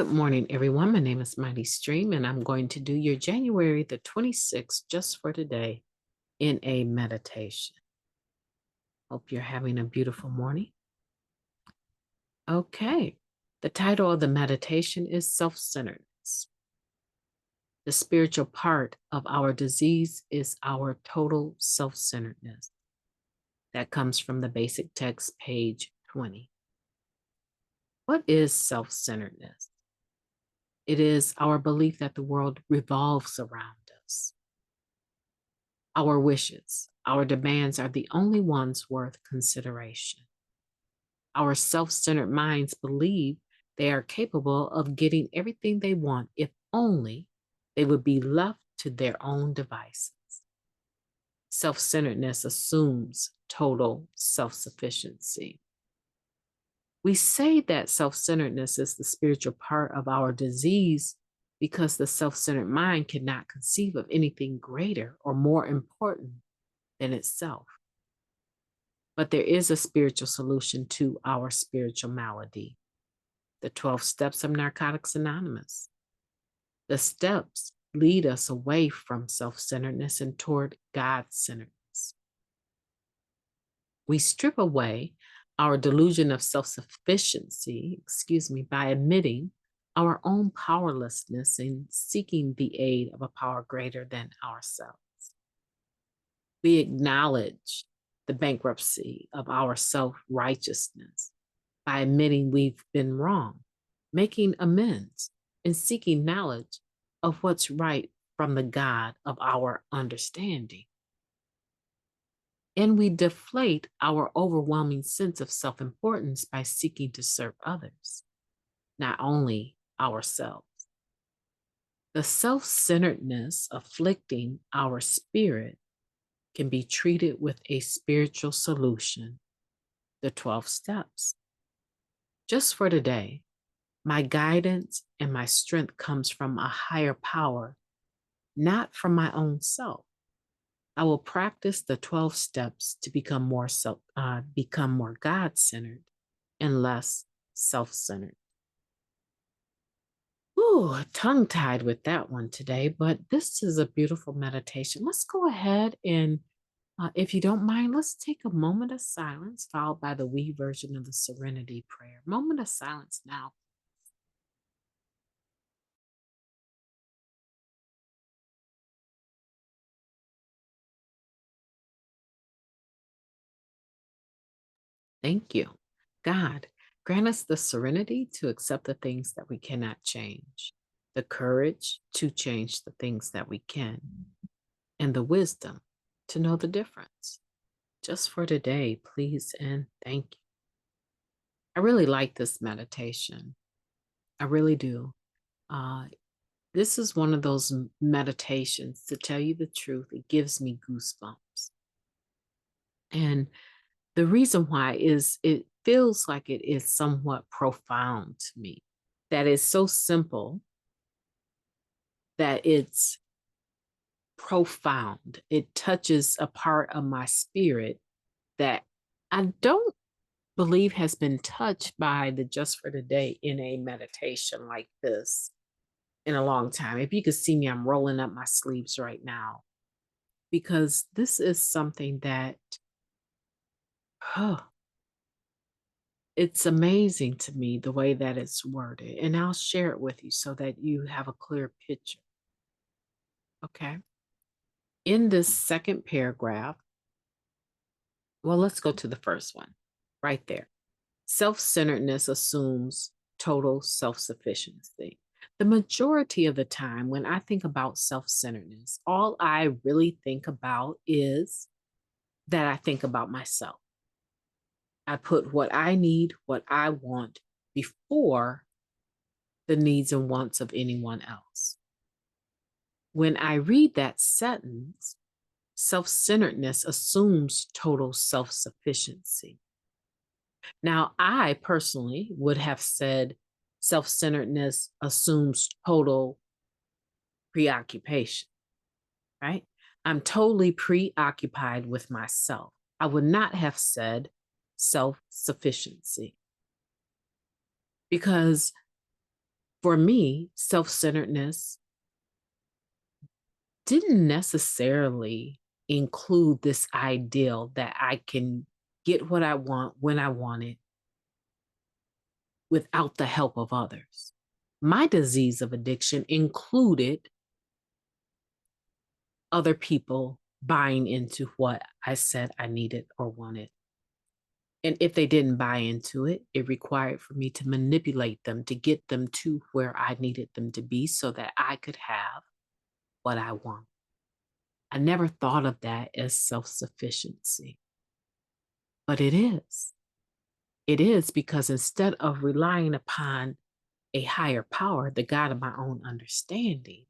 Good morning, everyone. My name is MightyStream, and I'm going to do your January the 26th just for today in a meditation. Hope you're having a beautiful morning. Okay, the title of the meditation is Self-centeredness. The spiritual part of our disease is our total self-centeredness. That comes from the basic text, page 20. What is self-centeredness? It is our belief that the world revolves around us. Our wishes, our demands are the only ones worth consideration. Our self-centered minds believe they are capable of getting everything they want if only they would be left to their own devices. Self-centeredness assumes total self-sufficiency. We say that self-centeredness is the spiritual part of our disease because the self-centered mind cannot conceive of anything greater or more important than itself. But there is a spiritual solution to our spiritual malady. The 12 steps of Narcotics Anonymous. The steps lead us away from self-centeredness and toward God-centeredness. We strip away our delusion of self-sufficiency, by admitting our own powerlessness and seeking the aid of a power greater than ourselves. We acknowledge the bankruptcy of our self-righteousness by admitting we've been wrong, making amends, and seeking knowledge of what's right from the God of our understanding. And we deflate our overwhelming sense of self-importance by seeking to serve others, not only ourselves. The self-centeredness afflicting our spirit can be treated with a spiritual solution, the 12 steps. Just for today, my guidance and my strength comes from a higher power, not from my own self. I will practice the 12 steps to become more God-centered and less self-centered. Ooh, tongue-tied with that one today, but this is a beautiful meditation. Let's go ahead and, if you don't mind, let's take a moment of silence, followed by the we version of the Serenity Prayer. Moment of silence now. Thank you. God, grant us the serenity to accept the things that we cannot change, the courage to change the things that we can, and the wisdom to know the difference. Just for today, please and thank you. I really like this meditation. I really do. This is one of those meditations, to tell you the truth, it gives me goosebumps. And the reason why is it feels like it is somewhat profound to me, that is so simple that it's profound. It touches a part of my spirit that I don't believe has been touched by the Just for Today in a meditation like this in a long time. If you could see me, I'm rolling up my sleeves right now because this is something that, it's amazing to me the way that it's worded, and I'll share it with you so that you have a clear picture. Okay. In this second paragraph, well, let's go to the first one right there. Self-centeredness assumes total self-sufficiency. The majority of the time when I think about self-centeredness, all I really think about is that I think about myself. I put what I need, what I want before the needs and wants of anyone else. When I read that sentence, self-centeredness assumes total self-sufficiency. Now, I personally would have said self-centeredness assumes total preoccupation, right? I'm totally preoccupied with myself. I would not have said self-sufficiency because For me, self-centeredness didn't necessarily include this ideal that I can get what I want when I want it without the help of others. My disease of addiction included other people buying into what I said I needed or wanted. And if they didn't buy into it, it required for me to manipulate them to get them to where I needed them to be so that I could have what I want. I never thought of that as self-sufficiency, but it is. It is because instead of relying upon a higher power, the God of my own understanding,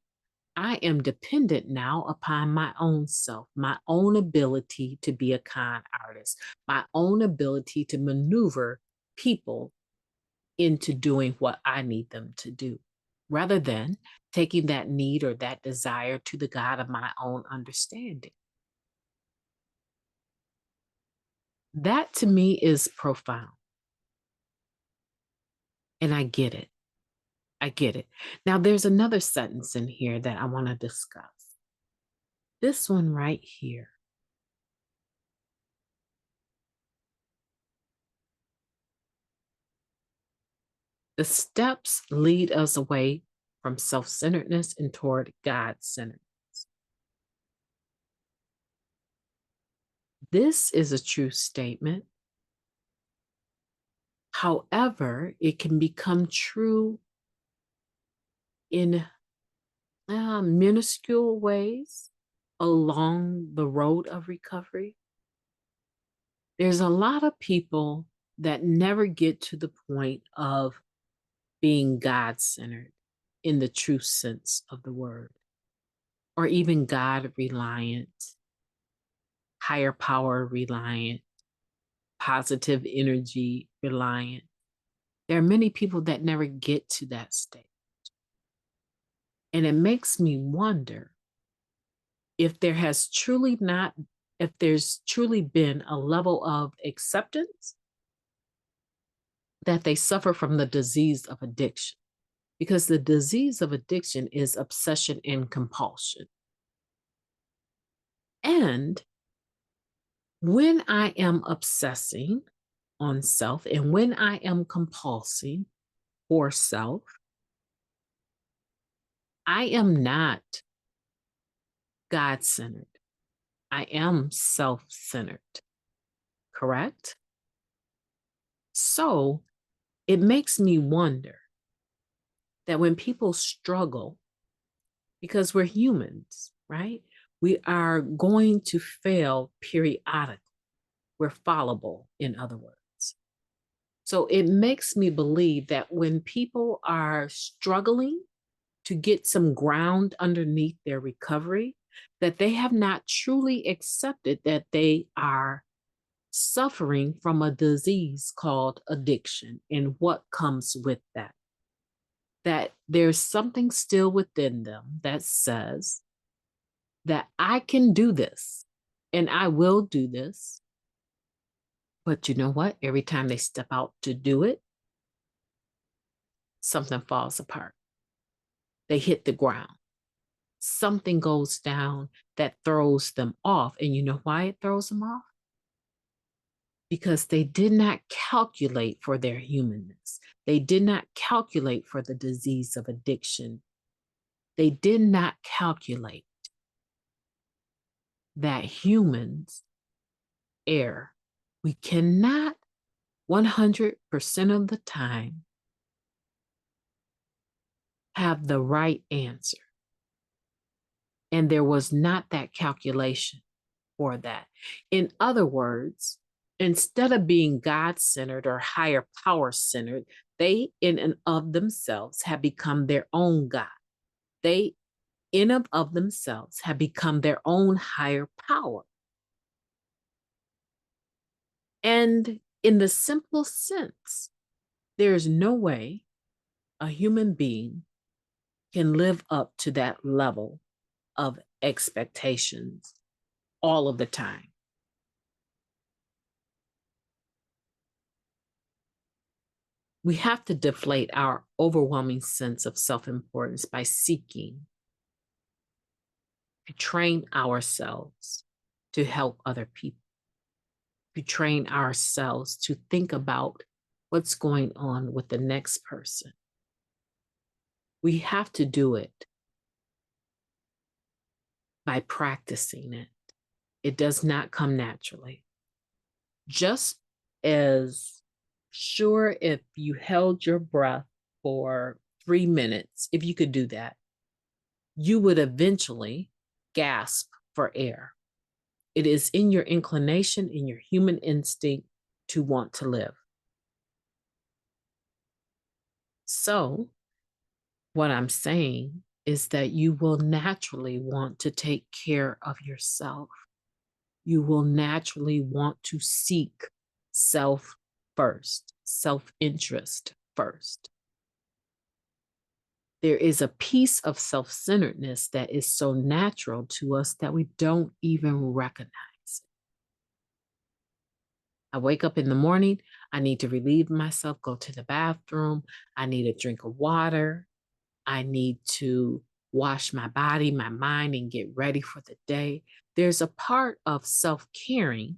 I am dependent now upon my own self, my own ability to be a con artist, my own ability to maneuver people into doing what I need them to do, rather than taking that need or that desire to the God of my own understanding. That to me is profound. And I get it. I get it. Now, there's another sentence in here that I want to discuss. This one right here. The steps lead us away from self-centeredness and toward God-centeredness. This is a true statement. However, it can become true in minuscule ways along the road of recovery. There's a lot of people that never get to the point of being God-centered in the true sense of the word, or even God-reliant, higher power reliant, positive energy reliant. There are many people that never get to that state. And it makes me wonder if there's truly been a level of acceptance that they suffer from the disease of addiction. Because the disease of addiction is obsession and compulsion. And when I am obsessing on self and when I am compulsing for self, I am not God-centered. I am self-centered, correct? So it makes me wonder that when people struggle, because we're humans, right? We are going to fail periodically. We're fallible, in other words. So it makes me believe that when people are struggling to get some ground underneath their recovery, that they have not truly accepted that they are suffering from a disease called addiction and what comes with that. That there's something still within them that says that I can do this and I will do this. But you know what? Every time they step out to do it, something falls apart. They hit the ground. Something goes down that throws them off. And you know why it throws them off? Because they did not calculate for their humanness. They did not calculate for the disease of addiction. They did not calculate that humans err. We cannot 100% of the time have the right answer. And there was not that calculation for that. In other words, instead of being God-centered or higher power-centered, they in and of themselves have become their own God. They in and of themselves have become their own higher power. And in the simplest sense, there is no way a human being can live up to that level of expectations all of the time. We have to deflate our overwhelming sense of self-importance by seeking to train ourselves to help other people, to train ourselves to think about what's going on with the next person. We have to do it by practicing it. It does not come naturally. Just as sure if you held your breath for 3 minutes, if you could do that, you would eventually gasp for air. It is in your inclination, in your human instinct to want to live. So, what I'm saying is that you will naturally want to take care of yourself. You will naturally want to seek self first, self-interest first. There is a piece of self-centeredness that is so natural to us that we don't even recognize. I wake up in the morning, I need to relieve myself, go to the bathroom, I need a drink of water, I need to wash my body, my mind, and get ready for the day. There's a part of self-caring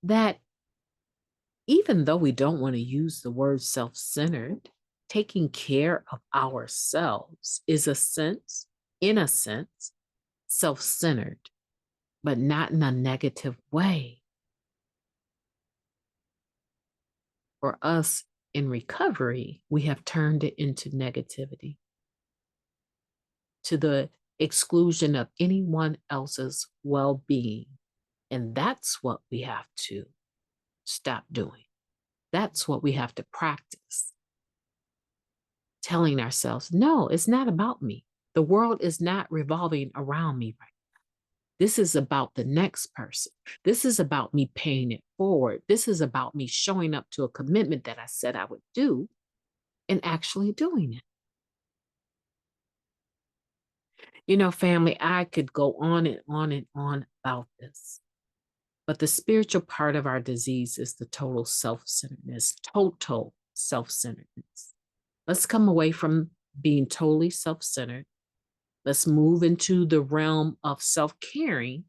that, even though we don't want to use the word self-centered, taking care of ourselves is in a sense, self-centered, but not in a negative way. For us in recovery, we have turned it into negativity, to the exclusion of anyone else's well-being. And that's what we have to stop doing. That's what we have to practice. Telling ourselves, no, it's not about me. The world is not revolving around me right now. This is about the next person. This is about me paying it forward. This is about me showing up to a commitment that I said I would do and actually doing it. You know, family, I could go on and on and on about this. But the spiritual part of our disease is the total self-centeredness, total self-centeredness. Let's come away from being totally self-centered. Let's move into the realm of self-caring,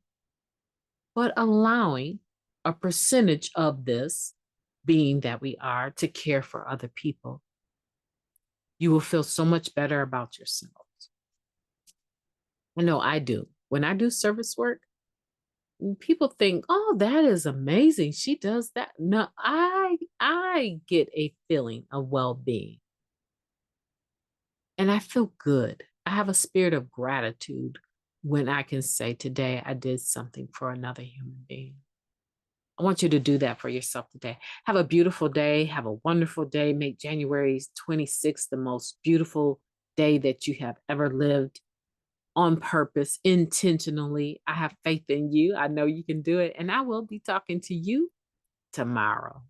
but allowing a percentage of this, being that we are, to care for other people. You will feel so much better about yourselves. I know I do. When I do service work, people think, oh, that is amazing. She does that. No, I get a feeling of well-being. And I feel good. I have a spirit of gratitude when I can say, today I did something for another human being. I want you to do that for yourself today. Have a beautiful day. Have a wonderful day. Make January 26th the most beautiful day that you have ever lived, on purpose, intentionally. I have faith in you. I know you can do it. And I will be talking to you tomorrow.